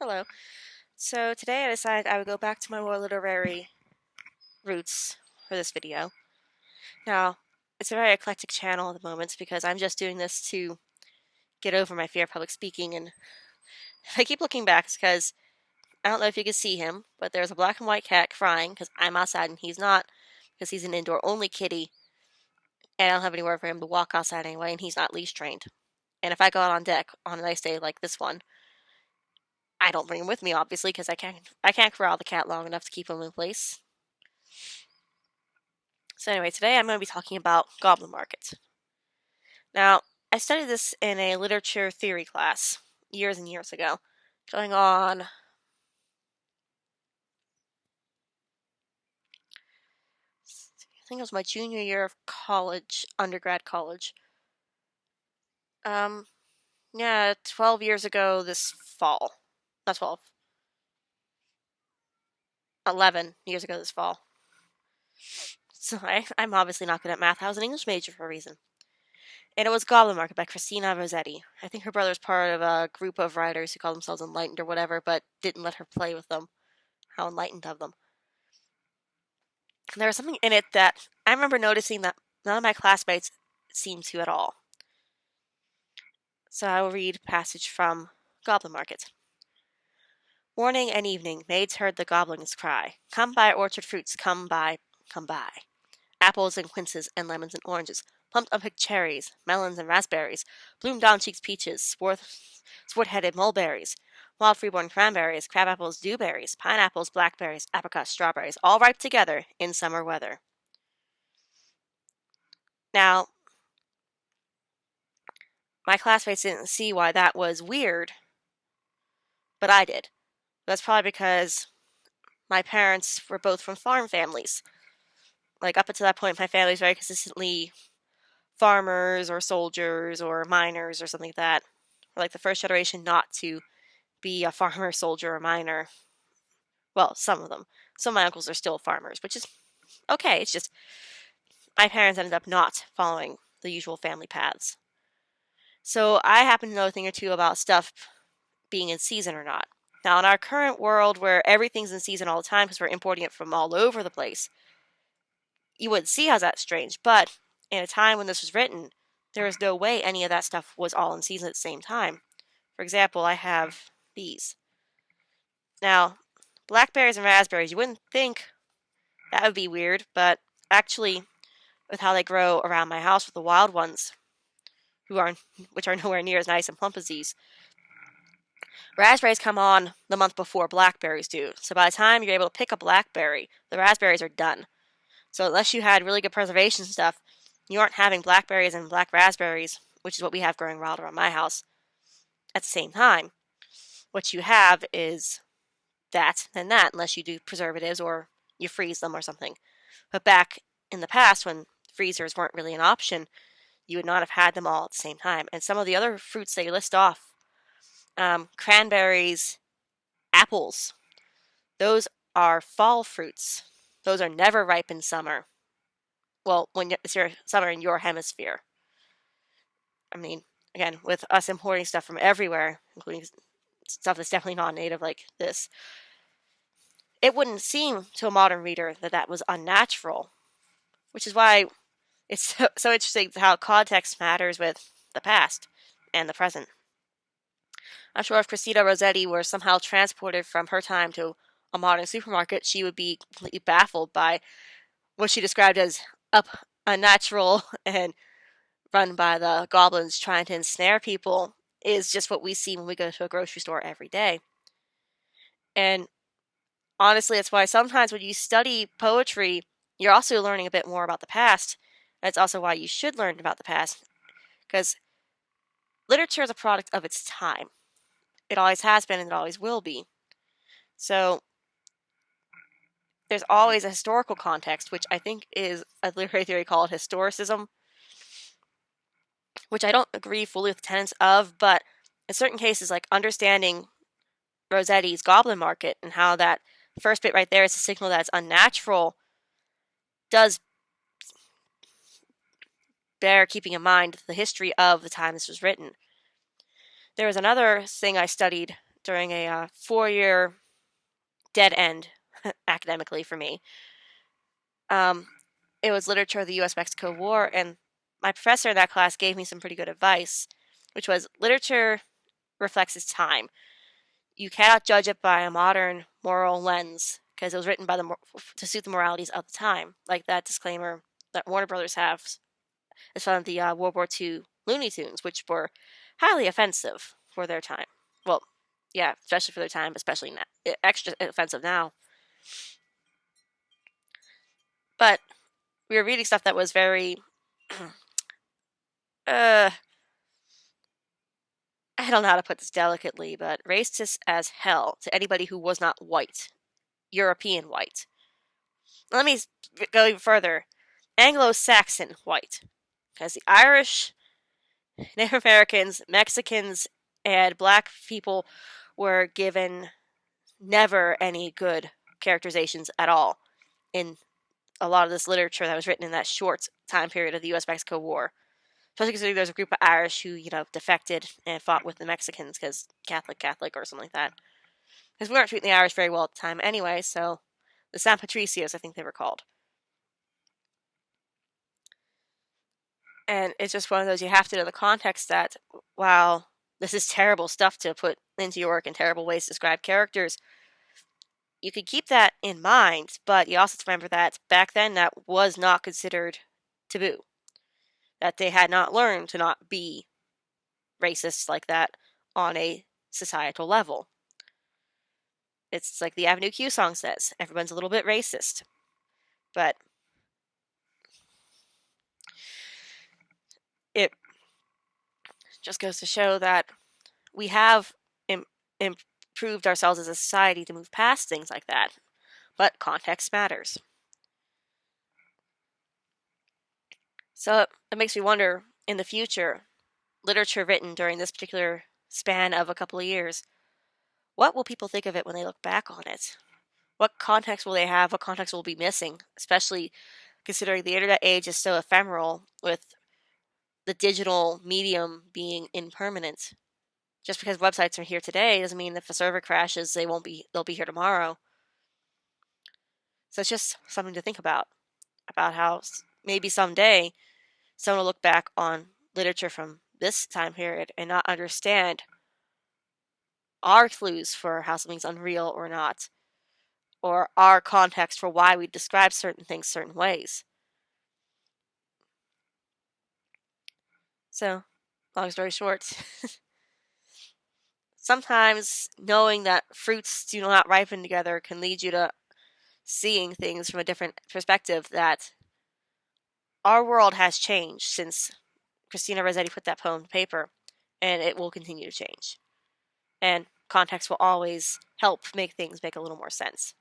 Hello. So today I decided I would go back to my more literary roots for this video. Now, it's a very eclectic channel at the moment because I'm just doing this to get over my fear of public speaking. And if I keep looking back, it's because I don't know if you can see him, but there's a black and white cat crying because I'm outside and he's not, because he's an indoor only kitty and I don't have anywhere for him to walk outside anyway, and he's not leash trained. And if I go out on deck on a nice day like this one, I don't bring him with me, obviously, because I can't corral the cat long enough to keep him in place. So anyway, today I'm going to be talking about Goblin Market. Now, I studied this in a literature theory class years and years ago, going on, I think it was my junior year of college, undergrad college. Yeah, 12 years ago this fall. Not 12, 11 years ago this fall. So I'm obviously not good at math. I was an English major for a reason. And it was Goblin Market by Christina Rossetti. I think her brother's part of a group of writers who call themselves enlightened or whatever, but didn't let her play with them. How enlightened of them. There was something in it that I remember noticing that none of my classmates seemed to at all. So I will read a passage from Goblin Market. Morning and evening, maids heard the goblins cry. Come buy orchard fruits, come buy, come buy. Apples and quinces and lemons and oranges, plump unpicked cherries, melons and raspberries, bloom down cheeks peaches, swart-headed mulberries, wild freeborn cranberries, crabapples, dewberries, pineapples, blackberries, apricots, strawberries, all ripe together in summer weather. Now, my classmates didn't see why that was weird, but I did. That's probably because my parents were both from farm families. Like, up until that point, my family was very consistently farmers or soldiers or miners or something like that. Or like the first generation not to be a farmer, soldier, or miner. Well, some of them. Some of my uncles are still farmers, which is okay. It's just my parents ended up not following the usual family paths. So I happen to know a thing or two about stuff being in season or not. Now, in our current world where everything's in season all the time because we're importing it from all over the place, you wouldn't see how that's strange. But in a time when this was written, there is no way any of that stuff was all in season at the same time. For example, I have these. Now, blackberries and raspberries, you wouldn't think that would be weird, but actually, with how they grow around my house with the wild ones, which are nowhere near as nice and plump as these, raspberries come on the month before blackberries do. So by the time you're able to pick a blackberry, the raspberries are done. So unless you had really good preservation stuff, you aren't having blackberries and black raspberries, which is what we have growing wild around my house, at the same time. What you have is that and that, unless you do preservatives or you freeze them or something. But back in the past, when freezers weren't really an option, you would not have had them all at the same time. And some of the other fruits they list off, cranberries, apples, those are fall fruits. Those are never ripe in summer. Well, when it's your summer in your hemisphere. I mean, again, with us importing stuff from everywhere, including stuff that's definitely not native like this, it wouldn't seem to a modern reader that that was unnatural, which is why it's so interesting how context matters with the past and the present. I'm sure if Christina Rossetti were somehow transported from her time to a modern supermarket, she would be completely baffled by what she described as unnatural and run by the goblins trying to ensnare people is just what we see when we go to a grocery store every day. And honestly, that's why sometimes when you study poetry, you're also learning a bit more about the past. That's also why you should learn about the past, because literature is a product of its time. It always has been and it always will be. So there's always a historical context, which I think is a literary theory called historicism, which I don't agree fully with the tenets of, but in certain cases, like understanding Rossetti's Goblin Market and how that first bit right there is a signal that it's unnatural, does bear keeping in mind the history of the time this was written. There was another thing I studied during a 4-year dead end academically for me. It was literature of the U.S.-Mexico War, and my professor in that class gave me some pretty good advice, which was literature reflects its time. You cannot judge it by a modern moral lens because it was written to suit the moralities of the time, like that disclaimer that Warner Brothers has as from the World War II Looney Tunes, which were highly offensive for their time. Well, yeah, especially for their time, especially now, extra offensive now. But we were reading stuff that was very, I don't know how to put this delicately, but racist as hell to anybody who was not white, European white. Let me go even further. Anglo-Saxon white. Because the Irish, Native Americans, Mexicans, and black people were given never any good characterizations at all in a lot of this literature that was written in that short time period of the U.S.-Mexico War. Especially considering there's a group of Irish who, defected and fought with the Mexicans because Catholic or something like that. Because we weren't treating the Irish very well at the time anyway, so the San Patricios, I think they were called. And it's just one of those, you have to know the context that, while this is terrible stuff to put into your work in terrible ways to describe characters, you could keep that in mind, but you also have to remember that back then that was not considered taboo. That they had not learned to not be racist like that on a societal level. It's like the Avenue Q song says, everyone's a little bit racist. But it just goes to show that we have improved ourselves as a society to move past things like that. But context matters. So it makes me wonder, in the future, literature written during this particular span of a couple of years, what will people think of it when they look back on it? What context will they have? What context will be missing? Especially considering the internet age is so ephemeral, with the digital medium being impermanent. Just because websites are here today doesn't mean if a server crashes, they'll be here tomorrow. So it's just something to think about how maybe someday someone will look back on literature from this time period and not understand our clues for how something's unreal or not, or our context for why we describe certain things certain ways. So, long story short, sometimes knowing that fruits do not ripen together can lead you to seeing things from a different perspective, that our world has changed since Christina Rossetti put that poem to paper, and it will continue to change. And context will always help make things make a little more sense.